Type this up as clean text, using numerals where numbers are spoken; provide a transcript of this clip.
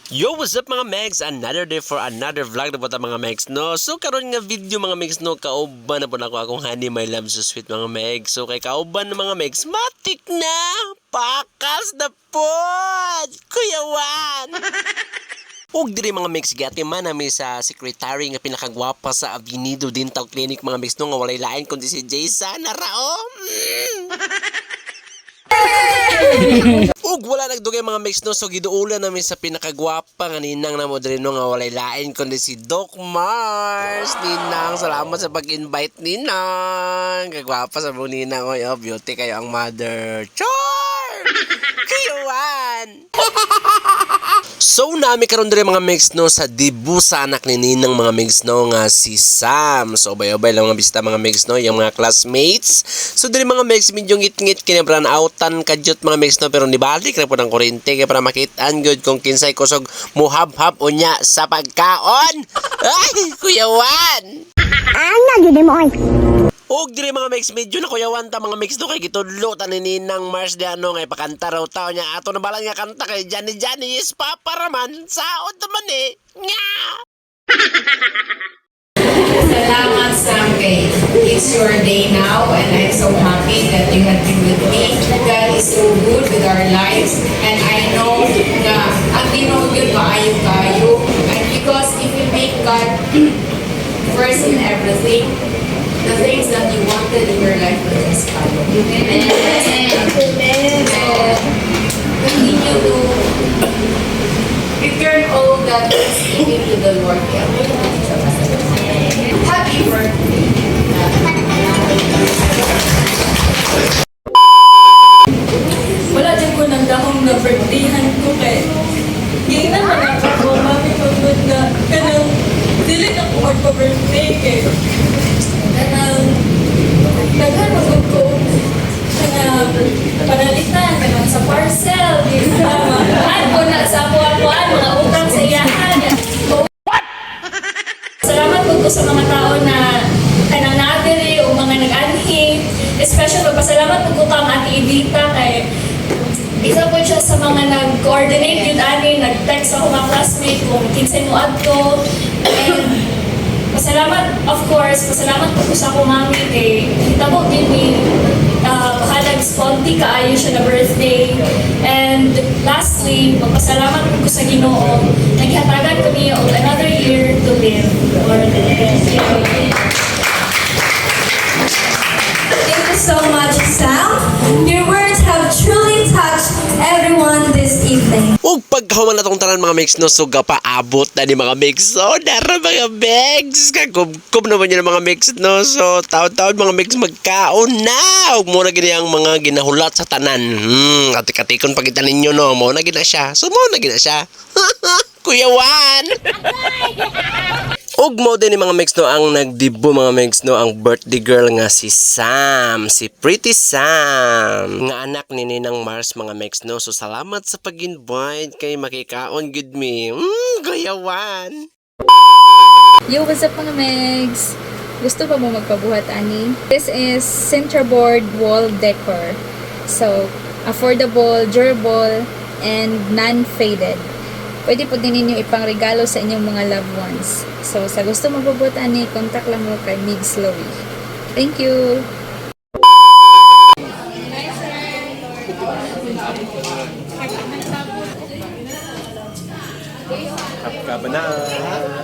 Yo, what's up mga Megs? Another day for another vlog na po mga Megs, no? So, karon nga video mga Megs, no? Kauban na po na akong honey, my love, so sweet mga Megs. So, kay kauban na mga Megs, matik na! Pakas na po! Kuya Juan! Ug diri mga Megs, gati man namin sa secretary nga pinakagwapa sa Avenido Dental Clinic mga Megs, no? Nga walay lain kundi si Jason Narao. Ug wala nagdugay mga Megs, no? So giduulan namin sa pinakagwapa nga ninang na mo diri, no? Nga walay lain kundi si Doc Mars. Ninang, salamat sa pag-invite ninang. Kagwapa sa buong ninang, oy, oh, beauty kayo ang mother. Char! Kiyuan! So nami karon diri mga Megs, no, sa debut sa anak ni ninang mga Megs, no, nga si Sam. So bay-bay lang mga bisita mga Megs, no, yung mga classmates. So diri mga Megs, medyo ngit-ngit kini para nautan kadyot mga Megs, no, pero nibalik ra po ng kuryente kay para makitaan good kung kinsay kusog muhab-hab unya sa pagkaon. Ay, Kuya Juan! Ano gini mo oy? Og diri mga Megs, medyo na kuyawan ta mga Megs, no, kay gitudlo ta ni Ninang Mars di ano ngay pakanta raw tao niya ato na balang nga kanta kay Johnny is papa raman saod naman eh. Nga! Salamat, Samke. It's your day now, and I'm so happy that you have been with me. God is so good with our lives, and I know na ang Ginoo yun maayo kayo. And because if you make God first in everything, the things that you wanted in your life will just come. Amen. So, continue to return all that thanksgiving to the Lord. Happy birthday. Wala din ko nang dahong na birthdayhan ko kay hindi na ako mami pagod na kanang dili na ko magpa-birthday kay kanang daghan magod ko kanang panalitan kanang sa parcel di ba mahal ko na sa kuwan mga utang sa iyahan. Salamat po sa mga tao na kanang nadiri o mga nag-anhi. Especially magpasalamat po kang Ate Edita kay isa po siya sa mga nag-coordinate yun ani, nag-text ako mga classmate kung kinsay mo adto. And pasalamat, of course, pasalamat po sa akong mami kay hitabo din ni nag-sponty kaayo siya na birthday. And lastly, magpasalamat po sa Ginoo. Naghihatagan kami of another year to live. Lord, thank you. Thank you so much, Sam. Your words have truly touched everyone this evening. Ug pagkahuman na tong tanan mga Megs, no, so gapaabot na ni mga Megs. So dara mga Megs, kagub naman yun mga Megs, no. So taon-taon mga Megs magkaon na. Ug mo na gini ang mga ginahulat sa tanan. Katik-katikon pagitan ninyo, no. Mo na gina siya. So mo na gina siya. Kuya Juan! Ug mo din ni mga Megs, no, ang nagdibo mga Megs, no, ang birthday girl nga si Sam, si Pretty Sam, nga anak ni Ninang Mars mga Megs, no. So salamat sa pag-invite kay makikaon good me. Kuya Juan! Yo, what's up mga Megs? Gusto pa mo magpabuhat ani? This is centerboard wall decor. So, affordable, durable, and non-faded. Pwede po din ninyo ipang regalo sa inyong mga loved ones. So, sa gusto magpabuhat ani, contact lang mo kay Migs Lowy. Thank you! Kabanaan!